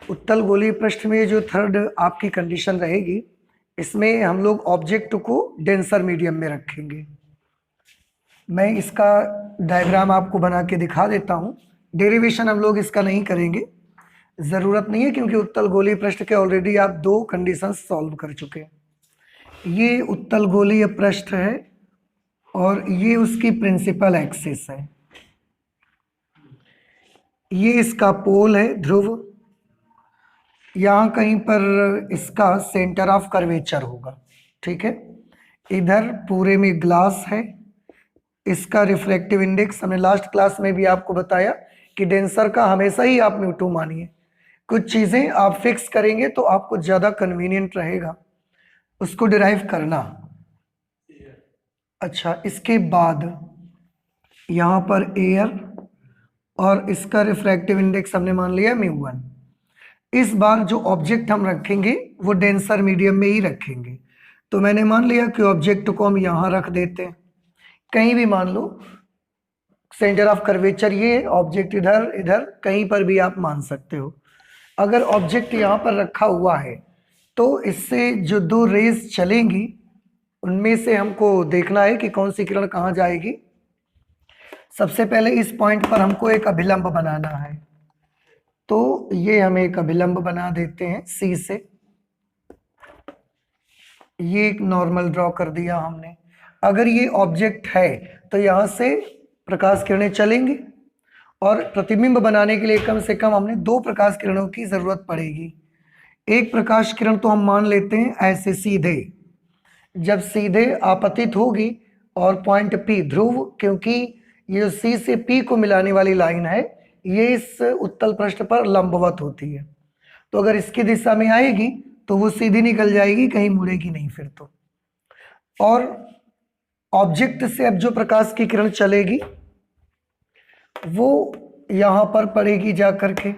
उत्तल गोलीय पृष्ठ में जो थर्ड आपकी कंडीशन रहेगी, इसमें हम लोग ऑब्जेक्ट को डेंसर मीडियम में रखेंगे। मैं इसका डायग्राम आपको बना के दिखा देता हूँ। डेरिवेशन हम लोग इसका नहीं करेंगे, ज़रूरत नहीं है, क्योंकि उत्तल गोलीय पृष्ठ के ऑलरेडी आप 2 कंडीशंस सॉल्व कर चुके हैं। ये उत्तल गोलीय पृष्ठ है और ये उसकी प्रिंसिपल एक्सिस है। ये इसका पोल है, ध्रुव। यहाँ कहीं पर इसका सेंटर ऑफ कर्वेचर होगा, ठीक है। इधर पूरे में ग्लास है। इसका रिफ्रैक्टिव इंडेक्स हमने लास्ट क्लास में भी आपको बताया कि डेंसर का हमेशा ही आप म्यू2 मानिए। कुछ चीज़ें आप फिक्स करेंगे तो आपको ज़्यादा कन्वीनियंट रहेगा उसको डिराइव करना। अच्छा, इसके बाद यहाँ पर एयर और इसका रिफ्रैक्टिव इंडेक्स हमने मान लिया μ1। इस बार जो ऑब्जेक्ट हम रखेंगे वो डेंसर मीडियम में ही रखेंगे। तो मैंने मान लिया कि ऑब्जेक्ट को हम यहाँ रख देते हैं, कहीं भी मान लो। सेंटर ऑफ कर्वेचर ये, ऑब्जेक्ट इधर इधर कहीं पर भी आप मान सकते हो। अगर ऑब्जेक्ट यहाँ पर रखा हुआ है तो इससे जो 2 रेज चलेंगी उनमें से हमको देखना है कि कौन सी किरण कहाँ जाएगी। सबसे पहले इस पॉइंट पर हमको एक अभिलंब बनाना है, तो ये हम एक अभिलंब बना देते हैं सी से। ये एक नॉर्मल ड्रॉ कर दिया हमने। अगर ये ऑब्जेक्ट है तो यहाँ से प्रकाश किरणें चलेंगी और प्रतिबिंब बनाने के लिए कम से कम हमने 2 प्रकाश किरणों की जरूरत पड़ेगी। एक प्रकाश किरण तो हम मान लेते हैं ऐसे सीधे, जब सीधे आपतित होगी और पॉइंट P ध्रुव, क्योंकि ये जो C से P को मिलाने वाली लाइन है ये इस उत्तल पृष्ठ पर लंबवत होती है, तो अगर इसकी दिशा में आएगी तो वो सीधी निकल जाएगी, कहीं मुड़ेगी नहीं फिर तो। और ऑब्जेक्ट से अब जो प्रकाश की किरण चलेगी वो यहाँ पर पड़ेगी जा करके।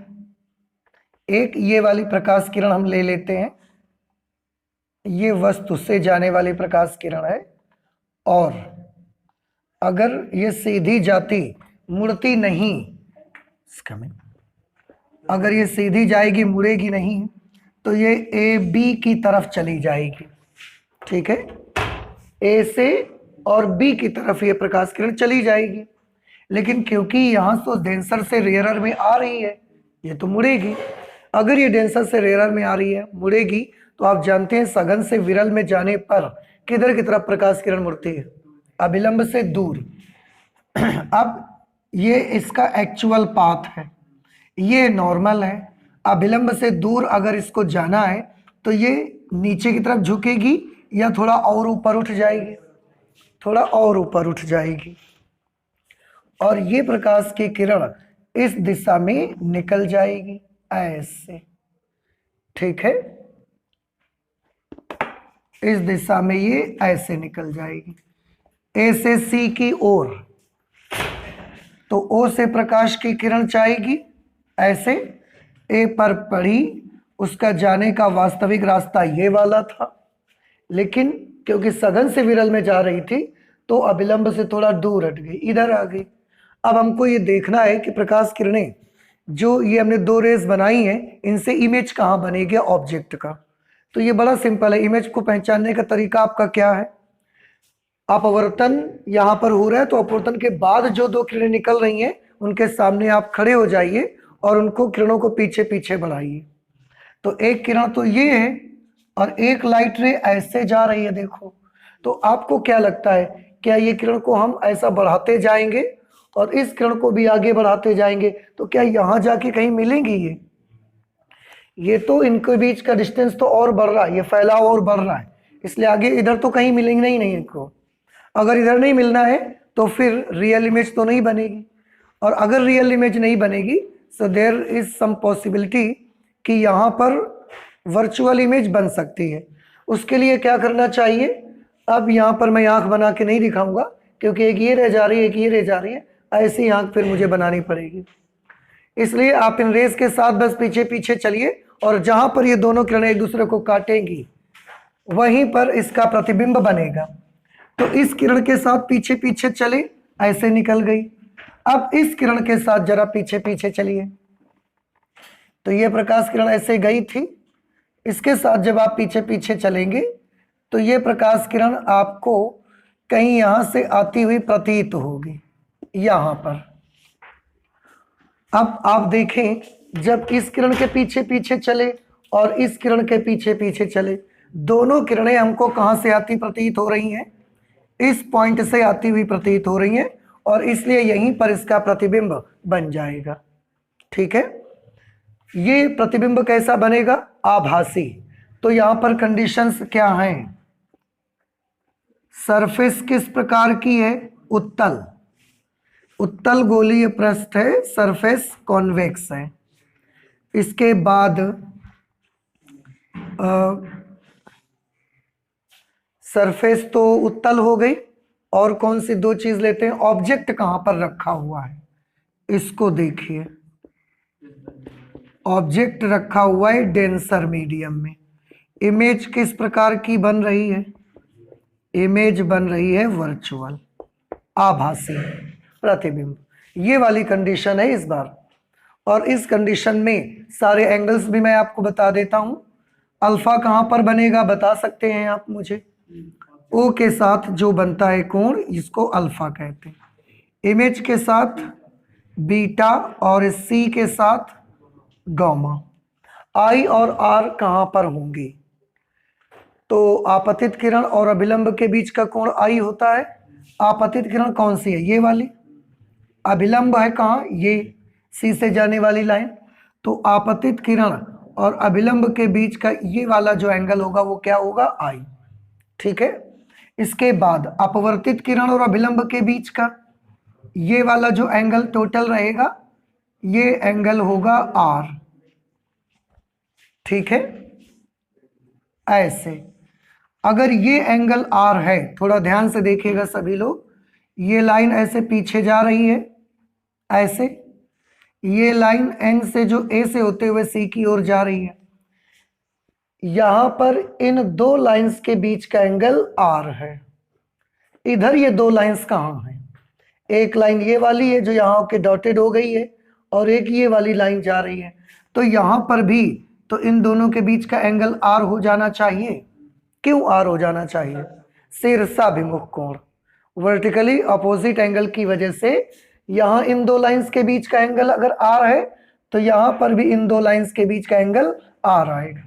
एक ये वाली प्रकाश किरण हम ले लेते हैं, ये वस्तु से जाने वाली प्रकाश किरण है। और अगर ये सीधी जाती, मुड़ती नहीं, अगर ये सीधी जाएगी मुड़ेगी नहीं, तो ये ए बी की तरफ चली जाएगी, ठीक है। ए से और बी की तरफ ये प्रकाश किरण चली जाएगी, लेकिन क्योंकि यहाँ तो डेंसर से रेयरर में आ रही है ये तो मुड़ेगी। अगर ये डेंसर से रेयरर में आ रही है, मुड़ेगी, तो आप जानते हैं सघन से विरल में जाने पर किधर की तरफ प्रकाश किरण मुड़ती है, अभिलंब से दूर। अब ये इसका एक्चुअल पाथ है, ये नॉर्मल है। अभिलंब से दूर अगर इसको जाना है तो ये नीचे की तरफ झुकेगी या थोड़ा और ऊपर उठ जाएगी, थोड़ा और ऊपर उठ जाएगी, और ये प्रकाश की किरण इस दिशा में निकल जाएगी ऐसे, ठीक है। इस दिशा में ये ऐसे निकल जाएगी ए से सी की ओर। तो ओ से प्रकाश की किरण जाएगी ऐसे, ए पर पड़ी, उसका जाने का वास्तविक रास्ता ये वाला था, लेकिन क्योंकि सघन से विरल में जा रही थी तो अभिलंब से थोड़ा दूर हट गई, इधर आ गई। अब हमको ये देखना है कि प्रकाश किरणें जो ये हमने 2 रेज बनाई हैं इनसे इमेज कहाँ बनेगी ऑब्जेक्ट का। तो ये बड़ा सिंपल है, इमेज को पहचानने का तरीका आपका क्या है। अपवर्तन यहाँ पर हो रहा है तो अपवर्तन के बाद जो 2 किरणें निकल रही हैं उनके सामने आप खड़े हो जाइए और उनको किरणों को पीछे पीछे बढ़ाइए। तो एक किरण तो ये है और एक लाइट रे ऐसे जा रही है, देखो। तो आपको क्या लगता है, क्या ये किरण को हम ऐसा बढ़ाते जाएंगे और इस किरण को भी आगे बढ़ाते जाएंगे तो क्या यहाँ जाके कहीं मिलेंगी? ये तो इनके बीच का डिस्टेंस तो और बढ़ रहा है, ये फैलाव और बढ़ रहा है, इसलिए आगे इधर तो कहीं मिलेंगे नहीं इनको। अगर इधर नहीं मिलना है तो फिर रियल इमेज तो नहीं बनेगी, और अगर रियल इमेज नहीं बनेगी so there is some possibility कि यहाँ पर वर्चुअल इमेज बन सकती है। उसके लिए क्या करना चाहिए, अब यहाँ पर मैं आँख बना के नहीं दिखाऊंगा क्योंकि एक ये रह जा रही है, एक ये रह जा रही है, ऐसी आँख फिर मुझे बनानी पड़ेगी। इसलिए आप इन रेस के साथ बस पीछे पीछे चलिए और जहाँ पर ये दोनों किरणें एक दूसरे को काटेंगी वहीं पर इसका प्रतिबिंब बनेगा। तो इस किरण के साथ पीछे पीछे चले, ऐसे निकल गई। अब इस किरण के साथ जरा पीछे पीछे चलिए, तो ये प्रकाश किरण ऐसे गई थी, इसके साथ जब आप पीछे पीछे चलेंगे तो ये प्रकाश किरण आपको कहीं यहां से आती हुई प्रतीत होगी, यहां पर। अब आप देखें, जब इस किरण के पीछे पीछे चले और इस किरण के पीछे पीछे चले, दोनों किरणें हमको कहां से आती प्रतीत हो रही हैं? इस पॉइंट से आती हुई प्रतीत हो रही हैं, और इसलिए यहीं पर इसका प्रतिबिंब बन जाएगा। ठीक है, ये प्रतिबिंब कैसा बनेगा? आभासी। तो यहां पर कंडीशंस क्या हैं? सरफेस किस प्रकार की है? उत्तल। उत्तल गोलीय पृष्ठ है, सरफेस कॉन्वेक्स है। इसके बाद सरफेस तो उत्तल हो गई, और कौन सी दो चीज लेते हैं? ऑब्जेक्ट कहां पर रखा हुआ है, इसको देखिए। ऑब्जेक्ट रखा हुआ है डेंसर मीडियम में। इमेज किस प्रकार की बन रही है? इमेज बन रही है वर्चुअल, आभासी प्रतिबिंब। ये वाली कंडीशन है इस बार। और इस कंडीशन में सारे एंगल्स भी मैं आपको बता देता हूं। अल्फा कहां पर बनेगा, बता सकते हैं आप मुझे? ओ के साथ जो बनता है कोण, इसको अल्फा कहते हैं। इमेज के साथ बीटा, और सी के साथ गामा। आई और आर कहां पर होंगी? तो आपतित किरण और अभिलंब के बीच का कोण आई होता है। आपतित किरण कौन सी है? ये वाली। अभिलंब है कहाँ? ये सी से जाने वाली लाइन। तो आपतित किरण और अभिलंब के बीच का ये वाला जो एंगल होगा वो क्या होगा? आई। ठीक है, इसके बाद अपवर्तित किरण और अभिलंब के बीच का ये वाला जो एंगल टोटल रहेगा, ये एंगल होगा आर। ठीक है, ऐसे। अगर ये एंगल आर है, थोड़ा ध्यान से देखिएगा सभी लोग, ये लाइन ऐसे पीछे जा रही है, ऐसे। ये लाइन एन से जो ए से होते हुए सी की ओर जा रही है। यहां पर इन दो लाइंस के बीच का एंगल आर है। इधर ये दो लाइंस कहां हैं? एक लाइन ये वाली है जो यहां के डॉटेड हो गई है, और एक ये वाली लाइन जा रही है। तो यहां पर भी तो इन दोनों के बीच का एंगल आर हो जाना चाहिए। क्यों आर हो जाना चाहिए? शीर्षाभिमुख कोण, वर्टिकली अपोजिट एंगल की वजह से यहां इन दो लाइंस के बीच का एंगल अगर आर है, तो यहां पर भी इन दो लाइंस के बीच का एंगल आर आएगा।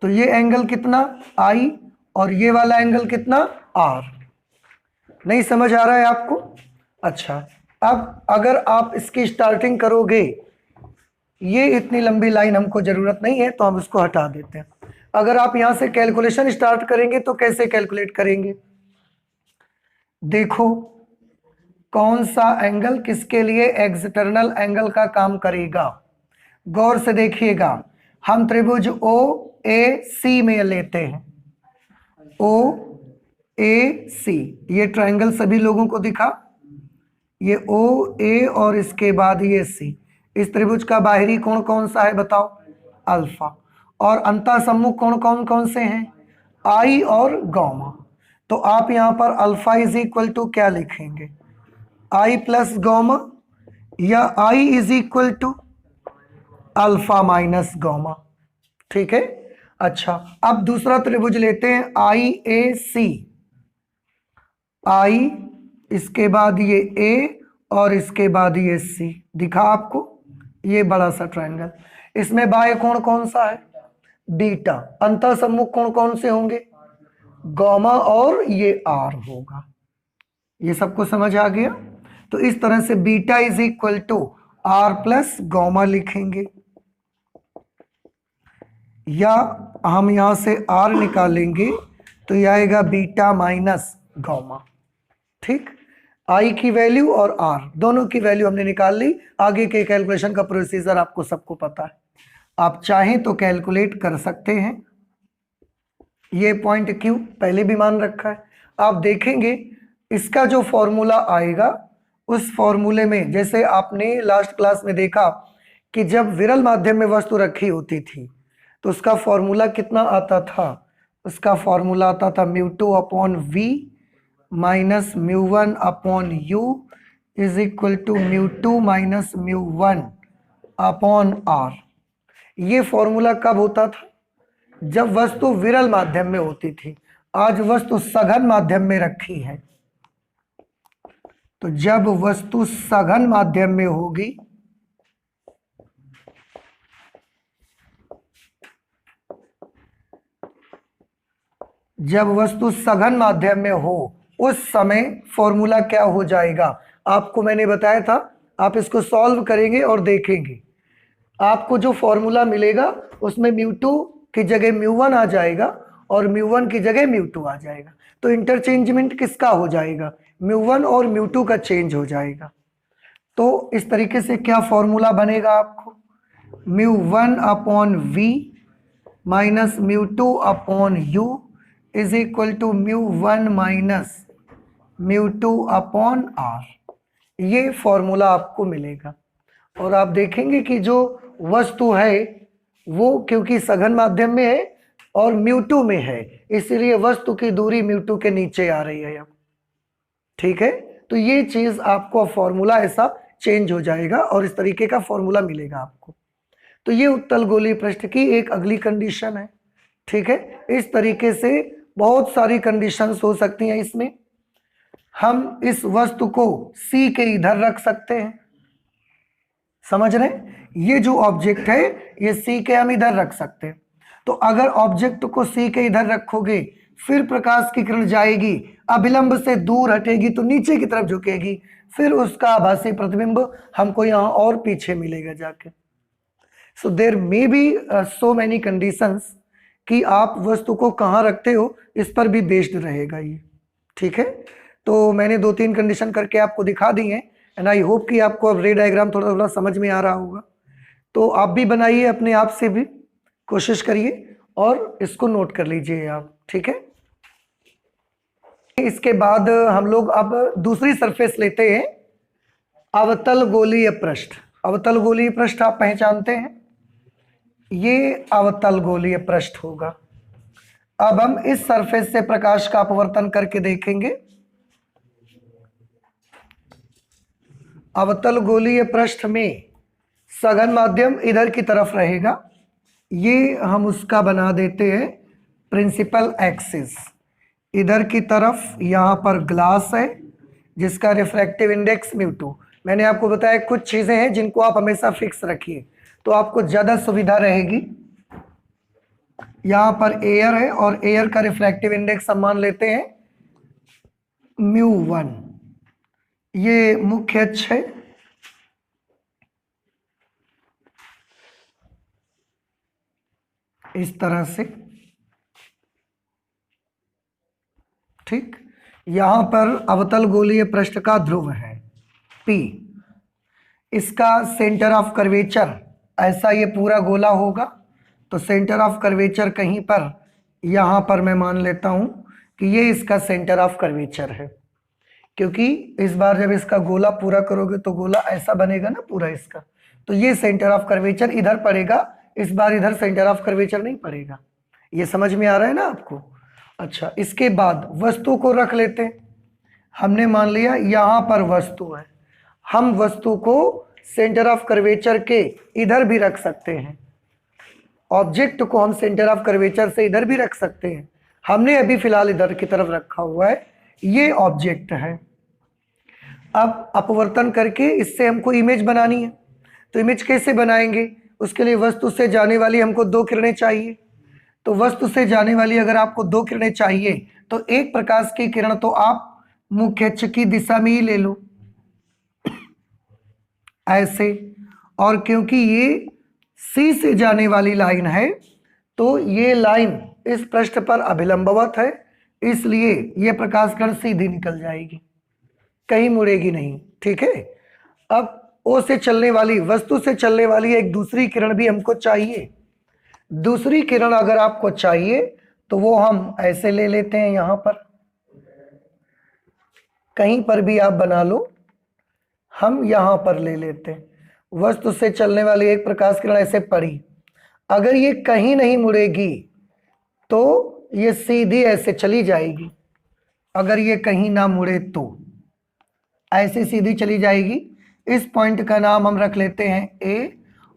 तो ये एंगल कितना? आई, और ये वाला एंगल कितना? आर। नहीं समझ आ रहा है आपको? अच्छा, अब अगर आप इसकी स्टार्टिंग करोगे, ये इतनी लंबी लाइन हमको जरूरत नहीं है, तो हम इसको हटा देते हैं। अगर आप यहां से कैलकुलेशन स्टार्ट करेंगे तो कैसे कैलकुलेट करेंगे? देखो, कौन सा एंगल किसके लिए एक्सटर्नल एंगल का काम करेगा। गौर से देखिएगा, हम त्रिभुज ओ ए सी में लेते हैं। ओ ए सी, ये ट्रायंगल सभी लोगों को दिखा? ये ओ ए और इसके बाद ये सी। इस त्रिभुज का बाहरी कोण कौन सा है बताओ? अल्फा। और अंतःसम्मुख कोण कौन कौन से हैं? आई और गामा। तो आप यहां पर अल्फा इज इक्वल टू क्या लिखेंगे? आई प्लस गामा, या i is equal to alpha minus gamma. ठीक है, अच्छा। अब दूसरा त्रिभुज लेते हैं, आई ए सी। आई, इसके बाद ये ए, और इसके बाद ये सी। दिखा आपको? ये बड़ा सा ट्रायंगल, इसमें बाह्य कोण कौन सा है? बीटा। अंतःसम्मुख कोण कौन से होंगे? गामा, और ये आर होगा। ये सबको समझ आ गया? तो इस तरह से beta is equal to r plus gamma लिखेंगे, या हम यहां से आर निकालेंगे तो यह आएगा बीटा माइनस गामा। ठीक, आई की वैल्यू और आर दोनों की वैल्यू हमने निकाल ली। आगे के कैलकुलेशन का प्रोसीजर आपको सबको पता है, आप चाहें तो कैलकुलेट कर सकते हैं। ये पॉइंट क्यू पहले भी मान रखा है। आप देखेंगे इसका जो फॉर्मूला आएगा, उस फॉर्मूले में जैसे आपने लास्ट क्लास में देखा कि जब विरल माध्यम में वस्तु रखी होती थी तो उसका फॉर्मूला कितना आता था? उसका फॉर्मूला आता था μ2 upon v minus μ1 upon u is equal to μ2 minus μ1 upon r. ये फॉर्मूला कब होता था? जब वस्तु विरल माध्यम में होती थी। आज वस्तु सघन माध्यम में रखी है, तो जब वस्तु सघन माध्यम में होगी जब वस्तु सघन माध्यम में हो उस समय फॉर्मूला क्या हो जाएगा? आपको मैंने बताया था, आप इसको सॉल्व करेंगे और देखेंगे आपको जो फॉर्मूला मिलेगा उसमें μ2 की जगह μ1 आ जाएगा और μ1 की जगह μ2 आ जाएगा। तो इंटरचेंजमेंट किसका हो जाएगा? μ1 और μ2 का चेंज हो जाएगा। तो इस तरीके से क्या फॉर्मूला बनेगा आपको? μ1 upon v minus μ2 upon u is equal to μ1 minus μ2 upon r। ये फॉर्मूला आपको मिलेगा। और आप देखेंगे कि जो वस्तु है वो क्योंकि सघन माध्यम में है और μ2 में है, इसलिए वस्तु की दूरी μ2 के नीचे आ रही है अब। ठीक है, तो ये चीज आपको फॉर्मूला ऐसा चेंज हो जाएगा और इस तरीके का फॉर्मूला मिलेगा आपको। तो ये उत्तल गोलीय पृष्ठ की एक अगली कंडीशन है। ठीक है, इस तरीके से बहुत सारी कंडीशंस हो सकती हैं। इसमें हम इस वस्तु को C के इधर रख सकते हैं, समझ रहे हैं? ये जो ऑब्जेक्ट है ये C के हम इधर रख सकते हैं। तो अगर ऑब्जेक्ट को C के इधर रखोगे फिर प्रकाश की किरण जाएगी, अभिलंब से दूर हटेगी तो नीचे की तरफ झुकेगी, फिर उसका आभासी प्रतिबिंब हमको यहाँ और पीछे मिलेगा जाके। So there may be so many conditions कि आप वस्तु को कहाँ रखते हो इस पर भी बेस्ड रहेगा ये। ठीक है, तो मैंने 2-3 कंडीशन करके आपको दिखा दी हैं एंड आई होप कि आपको अब रे डायग्राम थोड़ा थोड़ा समझ में आ रहा होगा। तो आप भी बनाइए, अपने आप से भी कोशिश करिए और इसको नोट कर लीजिए आप। ठीक है, इसके बाद हम लोग अब दूसरी सरफेस लेते हैं, अवतल गोलीय पृष्ठ। अवतल गोलीय पृष्ठ आप पहचानते हैं, ये अवतल गोलीय पृष्ठ होगा। अब हम इस सरफेस से प्रकाश का अपवर्तन करके देखेंगे। अवतल गोलीय पृष्ठ में सघन माध्यम इधर की तरफ रहेगा, ये हम उसका बना देते हैं प्रिंसिपल एक्सिस। इधर की तरफ यहाँ पर ग्लास है जिसका रिफ्रैक्टिव इंडेक्स μ2। मैंने आपको बताया कुछ चीज़ें हैं जिनको आप हमेशा फिक्स रखिए तो आपको ज़्यादा सुविधा रहेगी। यहाँ पर एयर है और एयर का रिफ्रैक्टिव इंडेक्स हम मान लेते हैं μ1। ये मुख्य अक्ष है, इस तरह से। ठीक, यहां पर अवतल गोलीय पृष्ठ का ध्रुव है P, इसका सेंटर ऑफ कर्वेचर ऐसा ये पूरा गोला होगा। तो सेंटर ऑफ कर्वेचर कहीं पर यहां पर मैं मान लेता हूं कि ये इसका सेंटर ऑफ कर्वेचर है, क्योंकि इस बार जब इसका गोला पूरा करोगे तो गोला ऐसा बनेगा ना पूरा इसका, तो ये सेंटर ऑफ कर्वेचर इधर पड़ेगा, इस बार इधर सेंटर ऑफ कर्वेचर नहीं पड़ेगा। ये समझ में आ रहा है ना आपको? अच्छा, इसके बाद वस्तु को रख लेते हैं। हमने मान लिया यहाँ पर वस्तु है, हम वस्तु को सेंटर ऑफ कर्वेचर के इधर भी रख सकते हैं। ऑब्जेक्ट को हम सेंटर ऑफ कर्वेचर से इधर भी रख सकते हैं। हमने अभी फिलहाल इधर की तरफ रखा हुआ है, ये ऑब्जेक्ट है। अब अपवर्तन करके इससे हमको इमेज बनानी है, तो इमेज कैसे बनाएंगे? उसके लिए वस्तु से जाने वाली हमको 2 किरणें चाहिए। तो वस्तु से जाने वाली अगर आपको 2 किरणें चाहिए तो एक प्रकाश की किरण तो आप मुख्य अक्ष की दिशा में ही ले लो ऐसे, और क्योंकि ये C से जाने वाली लाइन है तो ये लाइन इस पृष्ठ पर अभिलंबवत है, इसलिए ये प्रकाश किरण सीधी निकल जाएगी, कहीं मुड़ेगी नहीं। ठीक है, अब O से चलने वाली, वस्तु से चलने वाली एक दूसरी किरण भी हमको चाहिए। दूसरी किरण अगर आपको चाहिए तो वो हम ऐसे ले लेते हैं, यहाँ पर कहीं पर भी आप बना लो, हम यहाँ पर ले लेते हैं। वस्तु से चलने वाली एक प्रकाश किरण ऐसे पड़ी, अगर ये कहीं नहीं मुड़ेगी तो ये सीधी ऐसे चली जाएगी। अगर ये कहीं ना मुड़े तो ऐसे सीधी चली जाएगी। इस पॉइंट का नाम हम रख लेते हैं A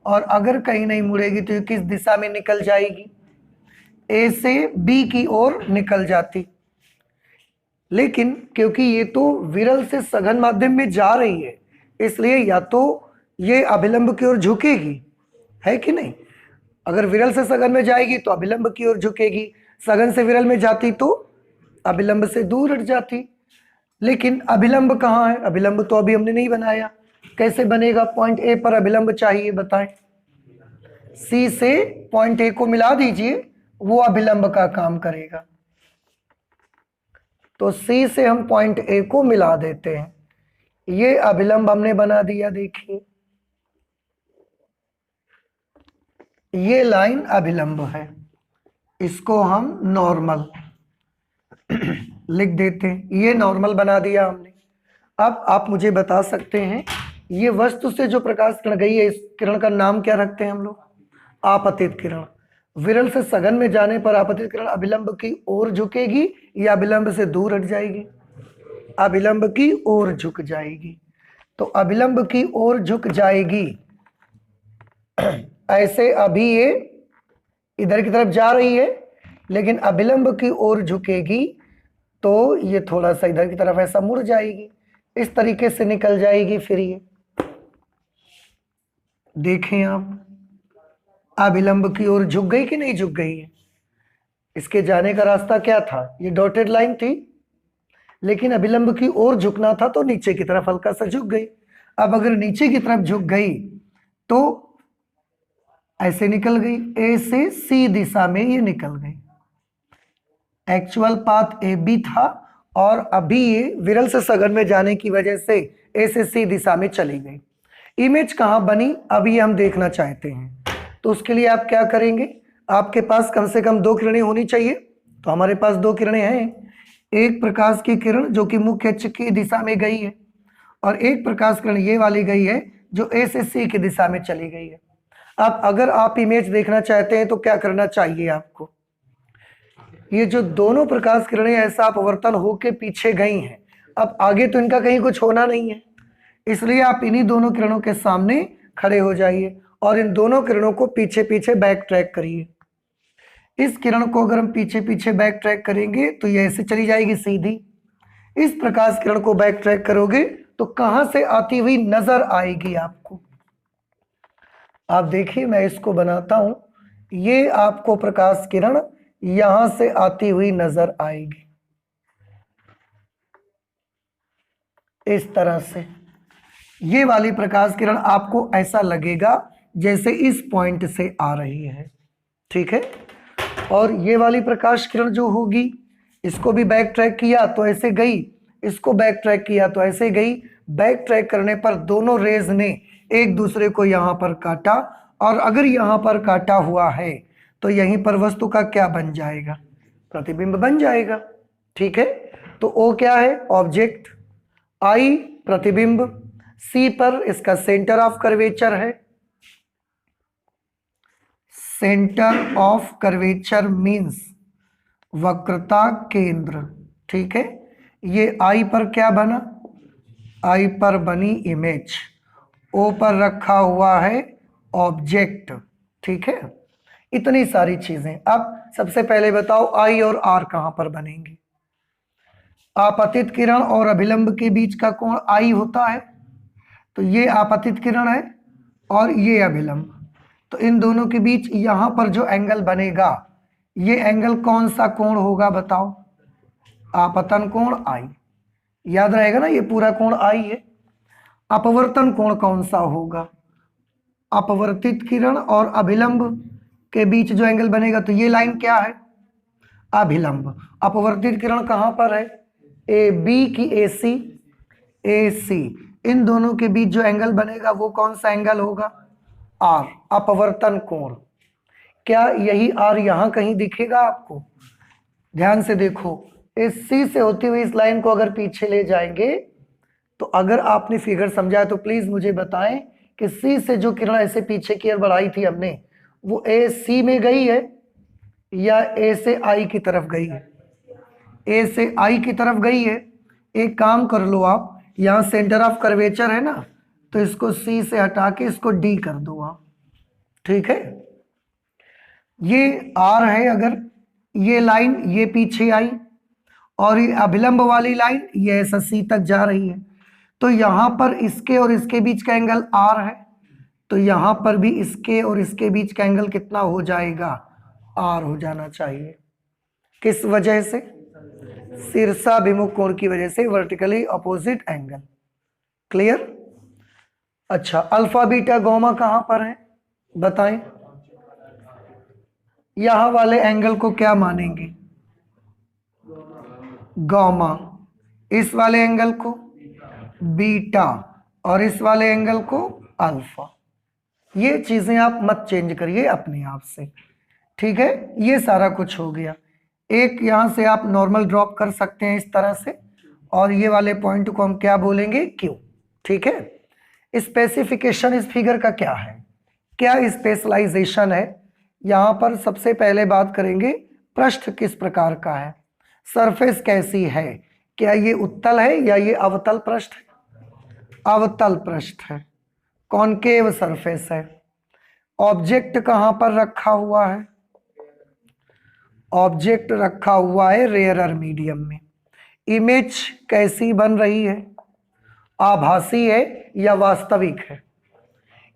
और अगर कहीं नहीं मुड़ेगी तो ये किस दिशा में निकल जाएगी, ए से बी की ओर निकल जाती। लेकिन क्योंकि ये तो विरल से सघन माध्यम में जा रही है, इसलिए या तो ये अभिलंब की ओर झुकेगी, है कि नहीं। अगर विरल से सघन में जाएगी तो अभिलंब की ओर झुकेगी, सघन से विरल में जाती तो अभिलंब से दूर हट जाती। लेकिन अभिलंब कहाँ है, अभिलंब तो अभी हमने नहीं बनाया, कैसे बनेगा। पॉइंट ए पर अभिलंब चाहिए, बताएं। सी से पॉइंट ए को मिला दीजिए, वो अभिलंब का काम करेगा। तो सी से हम पॉइंट ए को मिला देते हैं, ये अभिलंब हमने बना दिया। देखिए ये लाइन अभिलंब है, इसको हम नॉर्मल लिख देते हैं, ये नॉर्मल बना दिया हमने। अब आप मुझे बता सकते हैं ये वस्तु से जो प्रकाश किरण गई है, इस किरण का नाम क्या रखते हैं हम लोग, आपतित किरण। विरल से सघन में जाने पर आपतित किरण अभिलंब की ओर झुकेगी या अभिलंब से दूर हट जाएगी, अभिलंब की ओर झुक जाएगी। तो अभिलंब की ओर झुक जाएगी, ऐसे अभी ये इधर की तरफ जा रही है, लेकिन अभिलंब की ओर झुकेगी तो ये थोड़ा सा इधर की तरफ ऐसा मुड़ जाएगी, इस तरीके से निकल जाएगी। फिर ये देखें आप, अभिलंब की ओर झुक गई कि नहीं झुक गई है। इसके जाने का रास्ता क्या था, ये डॉटेड लाइन थी, लेकिन अभिलंब की ओर झुकना था तो नीचे की तरफ हल्का सा झुक गई। अब अगर नीचे की तरफ झुक गई तो ऐसे निकल गई, ए से सी दिशा में ये निकल गई। एक्चुअल पाथ ए बी था और अभी ये विरल से सघन में जाने की वजह से ए से सी दिशा में चली गई। इमेज कहाँ बनी, अभी हम देखना चाहते हैं। तो उसके लिए आप क्या करेंगे, आपके पास कम से कम 2 किरणें होनी चाहिए। तो हमारे पास 2 किरणें हैं, एक प्रकाश की किरण जो कि मुख्य अक्ष की दिशा में गई है, और एक प्रकाश किरण ये वाली गई है जो ए से सी की दिशा में चली गई है। अब अगर आप इमेज देखना चाहते हैं तो क्या करना चाहिए आपको, ये जो दोनों प्रकाश किरणें ऐसा अपवर्तन होके पीछे गई हैं, अब आगे तो इनका कहीं कुछ होना नहीं है, इसलिए आप इन्हीं दोनों किरणों के सामने खड़े हो जाइए और इन दोनों किरणों को पीछे पीछे बैक ट्रैक करिए। इस किरण को अगर हम पीछे पीछे बैक ट्रैक करेंगे तो ये ऐसे चली जाएगी सीधी। इस प्रकाश किरण को बैक ट्रैक करोगे तो कहां से आती हुई नजर आएगी आपको, आप देखिए मैं इसको बनाता हूं, ये आपको प्रकाश किरण यहां से आती हुई नजर आएगी इस तरह से। ये वाली प्रकाश किरण आपको ऐसा लगेगा जैसे इस पॉइंट से आ रही है, ठीक है। और ये वाली प्रकाश किरण जो होगी, इसको भी बैक ट्रैक किया तो ऐसे गई, इसको बैक ट्रैक किया तो ऐसे गई। बैक ट्रैक करने पर दोनों रेज ने एक दूसरे को यहाँ पर काटा, और अगर यहाँ पर काटा हुआ है तो यहीं पर वस्तु का क्या बन जाएगा, प्रतिबिंब बन जाएगा, ठीक है। तो ओ क्या है, ऑब्जेक्ट, आई प्रतिबिंब, सी पर इसका सेंटर ऑफ कर्वेचर है, सेंटर ऑफ कर्वेचर मीन्स वक्रता केंद्र, ठीक है। ये आई पर क्या बना, आई पर बनी इमेज, ओ पर रखा हुआ है ऑब्जेक्ट, ठीक है। इतनी सारी चीजें। अब सबसे पहले बताओ आई और आर कहां पर बनेंगे। आपतित किरण और अभिलंब के बीच का कोण आई होता है, तो ये आपतित किरण है और ये अभिलंब, तो इन दोनों के बीच यहां पर जो एंगल बनेगा, ये एंगल कौन सा कोण होगा बताओ, आपतन कोण आई, याद रहेगा ना, ये पूरा कोण आई है। अपवर्तन कोण कौन सा होगा, अपवर्तित किरण और अभिलंब के बीच जो एंगल बनेगा, तो ये लाइन क्या है, अभिलंब। अपवर्तित किरण कहां पर है, ए बी की ए सी, इन दोनों के बीच जो एंगल बनेगा वो कौन सा एंगल होगा, आर, अपवर्तन कोण। क्या यही आर यहां कहीं दिखेगा आपको, ध्यान से देखो, इस सी से होती हुई इस लाइन को अगर पीछे ले जाएंगे, तो अगर आपने फिगर समझा है तो प्लीज मुझे बताएं कि सी से जो किरण ऐसे पीछे की ओर बढ़ाई थी हमने, वो ए सी में गई है या ए से आई की तरफ गई है, ए से आई की तरफ गई है। एक काम कर लो आप, यहाँ सेंटर ऑफ कर्वेचर है ना, तो इसको सी से हटा के इसको डी कर दो आप, ठीक है, ये आर है, अगर ये लाइन ये पीछे आई और ये अभिलंब वाली लाइन ये ऐसा सी तक जा रही है, तो यहां पर इसके और इसके बीच का एंगल आर है, तो यहां पर भी इसके और इसके बीच का एंगल कितना हो जाएगा, आर हो जाना चाहिए। किस वजह से, शीर्षाभिमुख कोण की वजह से, वर्टिकली अपोजिट एंगल। क्लियर। अच्छा, अल्फा बीटा गामा कहां पर है बताएं, यहां वाले एंगल को क्या मानेंगे, गामा, इस वाले एंगल को बीटा और इस वाले एंगल को अल्फा। ये चीजें आप मत चेंज करिए अपने आप से, ठीक है। ये सारा कुछ हो गया। एक यहां से आप नॉर्मल ड्रॉप कर सकते हैं इस तरह से, और ये वाले पॉइंट को हम क्या बोलेंगे, क्यू। ठीक है। स्पेसिफिकेशन इस फिगर का क्या है, क्या स्पेशलाइजेशन है, यहां पर सबसे पहले बात करेंगे पृष्ठ किस प्रकार का है, सरफेस कैसी है, क्या ये उत्तल है या ये अवतल पृष्ठ है, अवतल पृष्ठ है, कॉनकेव सरफेस है, ऑब्जेक्ट कहां पर रखा हुआ है, ऑब्जेक्ट रखा हुआ है रेयरर मीडियम में, इमेज कैसी बन रही है, आभासी है या वास्तविक है,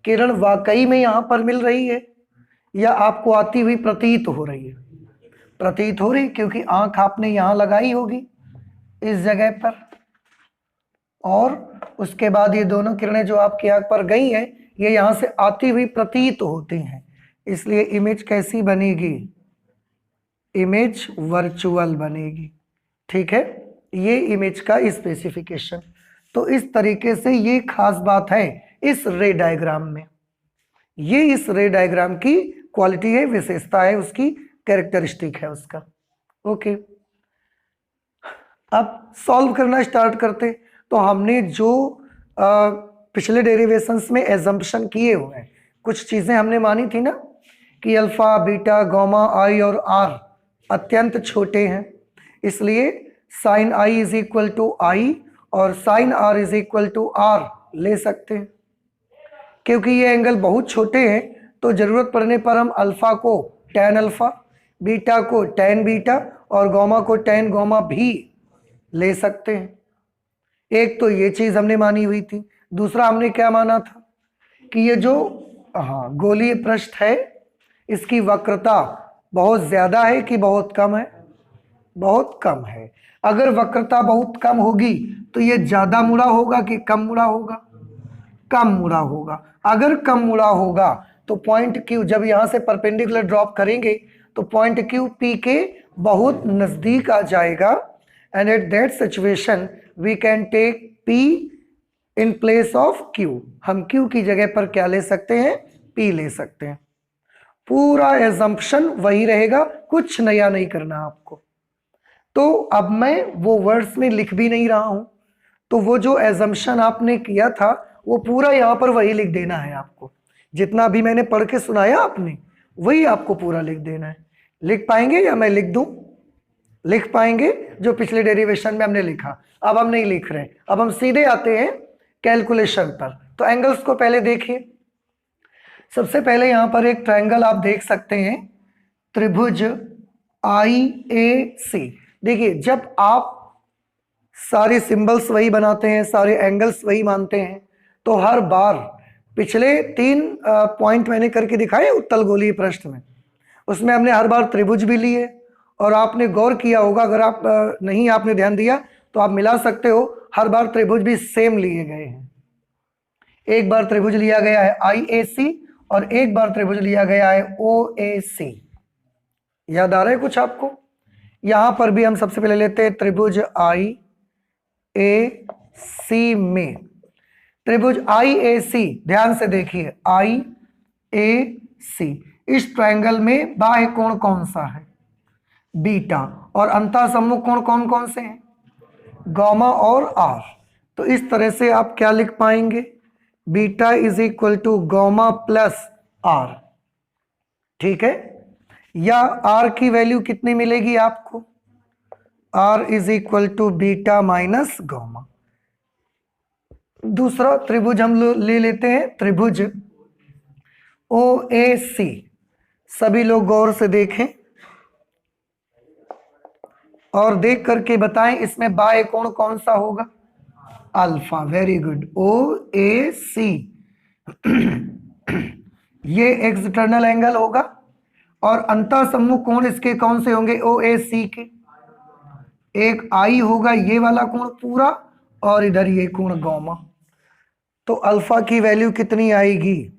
किरण वाकई में यहां पर मिल रही है या आपको आती हुई प्रतीत हो रही है, प्रतीत हो रही, क्योंकि आंख आपने यहां लगाई होगी इस जगह पर, और उसके बाद ये दोनों किरणें जो आपकी आंख पर गई हैं ये यहां से आती हुई प्रतीत होती हैं, इसलिए इमेज कैसी बनेगी, इमेज वर्चुअल बनेगी। ठीक है, ये इमेज का स्पेसिफिकेशन। तो इस तरीके से ये खास बात है इस रे डायग्राम में, ये इस रे डायग्राम की क्वालिटी है, विशेषता है, उसकी कैरेक्टरिस्टिक है उसका। ओके, अब सॉल्व करना स्टार्ट करते। तो हमने जो पिछले डेरिवेशंस में एजम्पशन किए हुए हैं, कुछ चीजें हमने मानी थी ना कि अल्फा बीटा गामा आई और आर अत्यंत छोटे हैं, इसलिए sine i is equal to i और sine r is equal to r ले सकते हैं। क्योंकि ये एंगल बहुत छोटे हैं तो जरूरत पड़ने पर हम अल्फा को टैन अल्फा, बीटा को टैन बीटा और गामा को टैन गामा भी ले सकते हैं। एक तो ये चीज हमने मानी हुई थी। दूसरा हमने क्या माना था कि ये जो गोलीय पृष्ठ है इसकी वक्रता बहुत ज्यादा है कि बहुत कम है, बहुत कम है। अगर वक्रता बहुत कम होगी तो ये ज्यादा मुड़ा होगा कि कम मुड़ा होगा, कम मुड़ा होगा। अगर कम मुड़ा होगा तो पॉइंट क्यू जब यहां से परपेंडिकुलर ड्रॉप करेंगे तो पॉइंट क्यू पी के बहुत नजदीक आ जाएगा, and at that situation we can take p in place of q. हम क्यू की जगह पर क्या ले सकते हैं, पी ले सकते हैं। पूरा एजम्पशन वही रहेगा, कुछ नया नहीं करना आपको। तो अब मैं वो वर्ड्स में लिख भी नहीं रहा हूं, तो वो जो एजम्पशन आपने किया था वो पूरा यहां पर वही लिख देना है आपको। जितना भी मैंने पढ़ के सुनाया आपने वही आपको पूरा लिख देना है। लिख पाएंगे या मैं लिख दूं? लिख पाएंगे जो पिछले डेरिवेशन में हमने लिखा। अब हम नहीं लिख रहे, अब हम सीधे आते हैं कैलकुलेशन पर। तो एंगल्स को पहले देखिए। सबसे पहले यहां पर एक ट्रायंगल आप देख सकते हैं, त्रिभुज IAC। देखिए, जब आप सारे सिंबल्स वही बनाते हैं, सारे एंगल्स वही मानते हैं, तो हर बार पिछले 3 पॉइंट मैंने करके दिखाए उत्तल गोलीय पृष्ठ में, उसमें हमने हर बार त्रिभुज भी लिए। और आपने गौर किया होगा, अगर आप नहीं आपने ध्यान दिया तो आप मिला सकते हो, हर बार त्रिभुज भी सेम लिए गए हैं। एक बार त्रिभुज लिया गया है IAC और एक बार त्रिभुज लिया गया है OAC। याद आ रहा है कुछ आपको? यहां पर भी हम सबसे पहले लेते हैं त्रिभुज IAC में, त्रिभुज IAC ध्यान से देखिए, IAC इस ट्रायंगल में बाह्य कोण कौन सा है, बीटा, और अंतःसम्मुख कोण कौन कौन से हैं, गामा और आर। तो इस तरह से आप क्या लिख पाएंगे, beta is equal to gamma plus r. ठीक है, या आर की वैल्यू कितनी मिलेगी आपको, r is equal to beta minus gamma. दूसरा त्रिभुज हम ले लेते हैं, त्रिभुज OAC। सभी लोग गौर से देखें और देख करके बताएं इसमें बाह्य कोण कौन सा होगा? अल्फा। Very good, OAC। ये एक्सटर्नल एंगल होगा और अंतःसम्मुख कोण इसके कौन से होंगे? OAC के। एक आई होगा ये वाला कोण पूरा, और इधर ये कोण गामा। तो अल्फा की वैल्यू कितनी आएगी?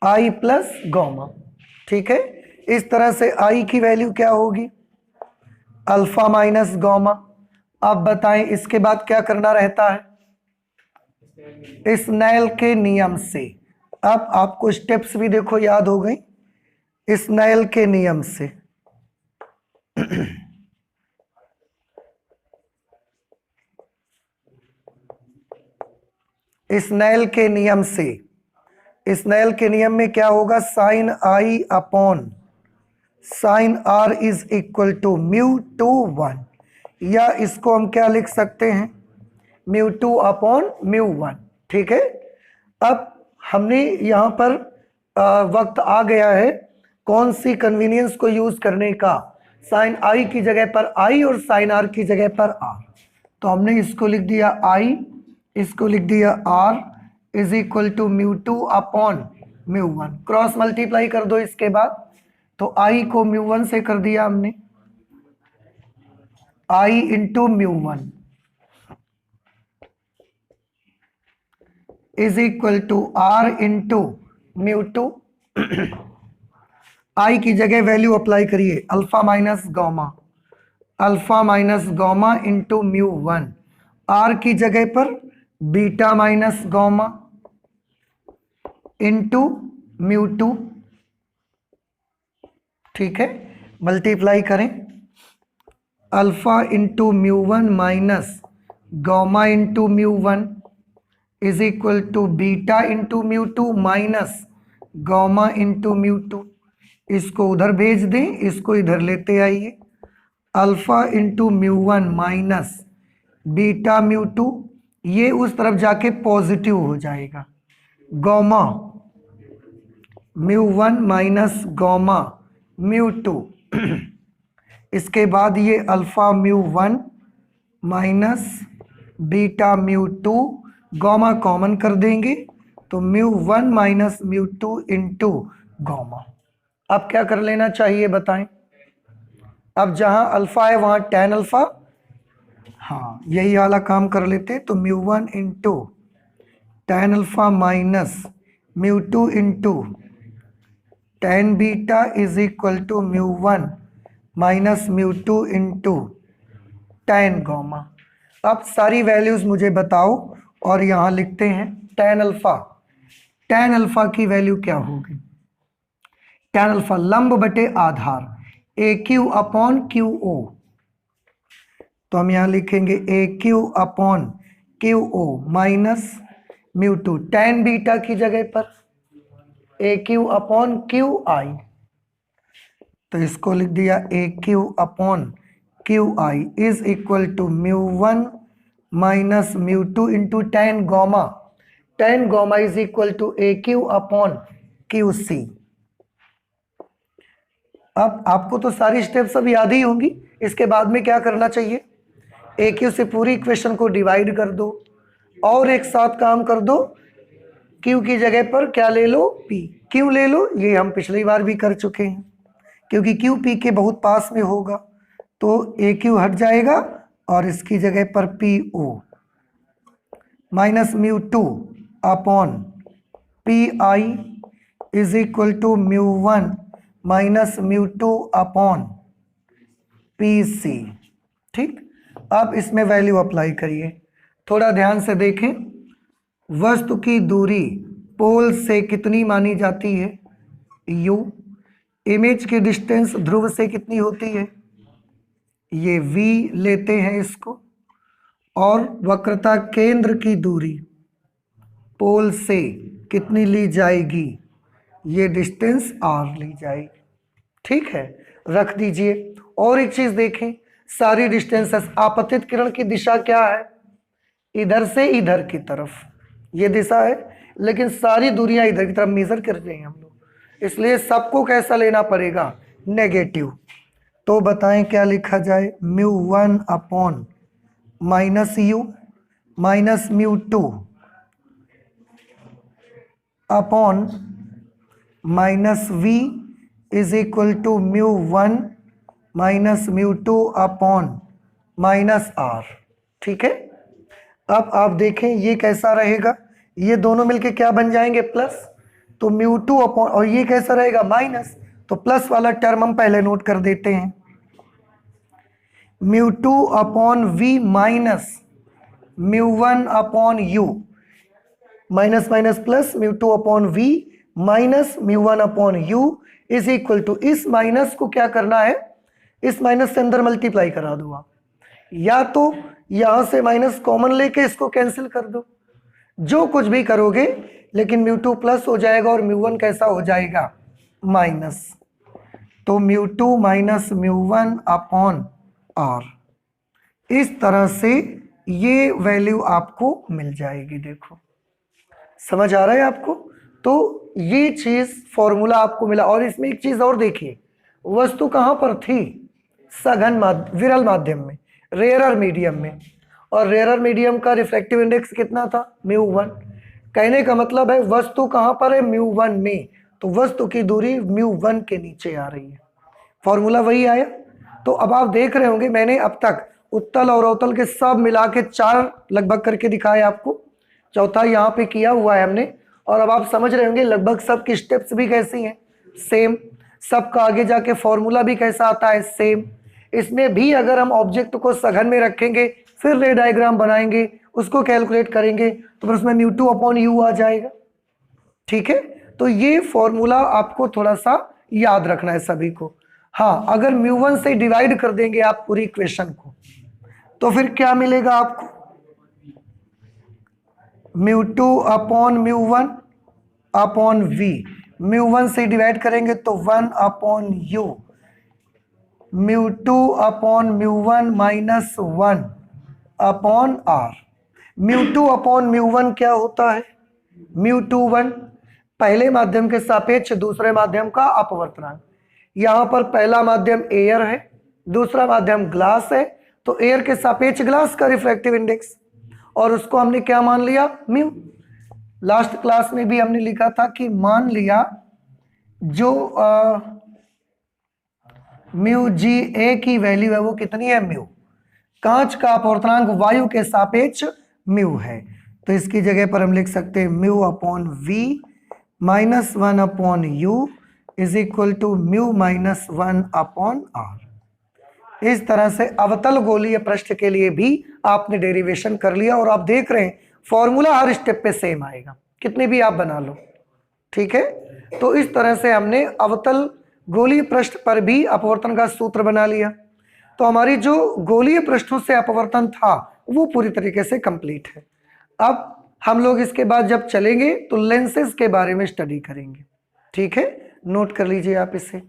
आई प्लस गामा। ठीक है, इस तरह से आई की वैल्यू क्या होगी? Alpha minus gamma. अब बताएं इसके बाद क्या करना रहता है? स्नेल के नियम से। अब आपको स्टेप्स भी देखो याद हो गई स्नेल के नियम से। स्नेल के नियम से, स्नेल के नियम में क्या होगा? Sine i upon sine r is equal to mu two 1, या इसको हम क्या लिख सकते हैं? Mu two upon mu 1। ठीक है, अब हमने यहाँ पर वक्त आ गया है कौन सी कन्वीनियंस को यूज करने का? साइन आई की जगह पर आई और साइन आर की जगह पर आर। तो हमने इसको लिख दिया आई, इसको लिख दिया r is equal to mu two upon mu 1। Cross multiply कर दो इसके बाद, तो आई को म्यू 1 से कर दिया हमने, i into mu 1 is equal to r into mu 2। आई की जगह वैल्यू अप्लाई करिए, alpha minus gamma, alpha minus gamma into mu 1। आर की जगह पर beta minus gamma into mu 2। ठीक है, मल्टीप्लाई करें, alpha into mu 1 minus gamma into mu 1 is equal to beta into mu 2 minus gamma into mu 2। इसको उधर भेज दें, इसको इधर लेते आइए, alpha into mu 1 minus beta mu 2, ये उस तरफ जाके पॉजिटिव हो जाएगा, gamma mu 1 minus gamma mu 2। इसके बाद ये alpha mu 1 minus beta mu 2, gamma common कर देंगे तो mu 1 minus mu 2 into gamma. अब क्या कर लेना चाहिए बताएं? अब जहां अल्फा है वहां tan अल्फा, हाँ यही वाला काम कर लेते, तो mu 1 into tan alpha minus mu 2 into tan beta is equal to mu 1 minus mu 2 into tan gamma. अब सारी वैल्यूज मुझे बताओ और यहां लिखते हैं tan अल्फा। tan अल्फा की वैल्यू क्या होगी? tan अल्फा लंब बटे आधार, A Q upon Q O. तो हम यहां लिखेंगे A Q upon Q O minus mu 2, tan beta की जगह पर A Q upon Q I, तो इसको लिख दिया A Q upon Q I is equal to mu 1 minus mu 2 into tan gamma. tan gamma is equal to A Q upon q c. अब आपको तो सारी स्टेप्स अब याद ही होंगी। इसके बाद में क्या करना चाहिए? ए क्यू से पूरी इक्वेशन को डिवाइड कर दो और एक साथ काम कर दो, क्यू की जगह पर क्या ले लो? पी। क्यू ले लो, ये हम पिछली बार भी कर चुके हैं, क्योंकि क्यू पी के बहुत पास में होगा, तो ए क्यू हट जाएगा और इसकी जगह पर p o minus mu 2 upon p i is equal to mu 1 minus mu 2 upon p c. ठीक, अब इसमें वैल्यू अप्लाई करिए। थोड़ा ध्यान से देखें, वस्तु की दूरी पोल से कितनी मानी जाती है? u। इमेज की डिस्टेंस ध्रुव से कितनी होती है? ये v लेते हैं इसको, और वक्रता केंद्र की दूरी पोल से कितनी ली जाएगी? ये डिस्टेंस r ली जाएगी। ठीक है, रख दीजिए। और एक चीज देखें, सारी डिस्टेंसेस, आपतित किरण की दिशा क्या है? इधर से इधर की तरफ, ये दिशा है। लेकिन सारी दूरियां इधर की तरफ मेजर कर रहे हैं हम लोग, इसलिए सबको कैसा लेना पड़ेगा, नेगेटिव। तो बताएं क्या लिखा जाए, μ1 upon minus u minus μ2 upon minus v is equal to μ1 minus μ2 upon minus r। ठीक है, अब आप देखें ये कैसा रहेगा, ये दोनों मिलके क्या बन जाएंगे, प्लस। तो μ2 अपॉन, और ये कैसा रहेगा, माइनस, तो प्लस वाला टर्म हम पहले नोट कर देते हैं, μ2 upon v minus μ1 upon u, minus minus plus, μ2 upon v minus μ1 upon u is equal to, इस माइनस को क्या करना है, इस माइनस से अंदर मल्टीप्लाई करा दो आप, या तो यहां से माइनस कॉमन लेके इसको कैंसिल कर दो, जो कुछ भी करोगे, लेकिन μ2 प्लस हो जाएगा और μ1 कैसा हो जाएगा, माइनस। तो μ2 माइनस μ1 अपॉन r, इस तरह से ये वैल्यू आपको मिल जाएगी। देखो समझ आ रहा है आपको, तो ये चीज फॉर्मूला आपको मिला। और इसमें एक चीज और देखिए, वस्तु कहां पर थी, सघन विरल माध्यम में, रेयरर मीडियम में, और रेयरर मीडियम का रिफ्रैक्टिव इंडेक्स कितना था, μ1। कहने का मतलब है वस्तु कहां पर है, μ1 में, तो वस्तु की दूरी μ1 के नीचे आ रही है, फॉर्मूला वही आया। तो अब आप देख रहे होंगे मैंने अब तक उत्तल और अवतल के सब मिला के 4 लगभग करके दिखाए आपको, चौथा यहाँ पे किया हुआ है हमने। और अब आप समझ रहे होंगे लगभग सब की स्टेप्स भी कैसी हैं, सेम, सबका आगे जाके फॉर्मूला भी कैसा आता है, सेम। इसमें भी अगर हम ऑब्जेक्ट को सघन में रखेंगे, फिर रे डायग्राम बनाएंगे, उसको कैलकुलेट करेंगे, तो फिर उसमें μ2 अपॉन u आ जाएगा। ठीक है, तो ये फॉर्मूला आपको थोड़ा सा याद रखना है सभी को। हाँ, अगर μ1 से डिवाइड कर देंगे आप पूरी इक्वेशन को, तो फिर क्या मिलेगा आपको, μ2 अपॉन μ1 अपॉन v, μ1 से डिवाइड करेंगे तो 1 upon u, μ2 upon μ1 minus 1 upon r। μ2 upon μ1 क्या होता है, μ21 पहले माध्यम के सापेक्ष दूसरे माध्यम का अपवर्तनांक। यहां पर पहला माध्यम एयर है, दूसरा माध्यम ग्लास है, तो एयर के सापेक्ष ग्लास का रिफ्रैक्टिव इंडेक्स, और उसको हमने क्या मान लिया, म्यू। लास्ट क्लास में भी हमने लिखा था कि मान लिया जो म्यू जी ए की वैल्यू है वो कितनी है, म्यू। कांच का अपवर्तनांक वायु के सापेक्ष म्यू है, तो इसकी जगह पर हम लिख सकते हैं mu upon v minus 1 upon u is equal to mu minus 1 upon r. इस तरह से अवतल गोलीय पृष्ठ के लिए भी आपने डेरिवेशन कर लिया, और आप देख रहे हैं फॉर्मूला हर स्टेप पे सेम आएगा, कितने भी आप बना लो। ठीक है, तो इस तरह से हमने अवतल गोलीय पृष्ठ पर भी अपवर्तन का सूत्र बना लिया। तो हमारी जो गोलीय पृष्ठों से अपवर्तन था वो पूरी तरीके से कंप्लीट है। अब हम लोग इसके बाद जब चलेंगे तो लेंसेज के बारे में स्टडी करेंगे। ठीक है, नोट कर लीजिए आप इसे।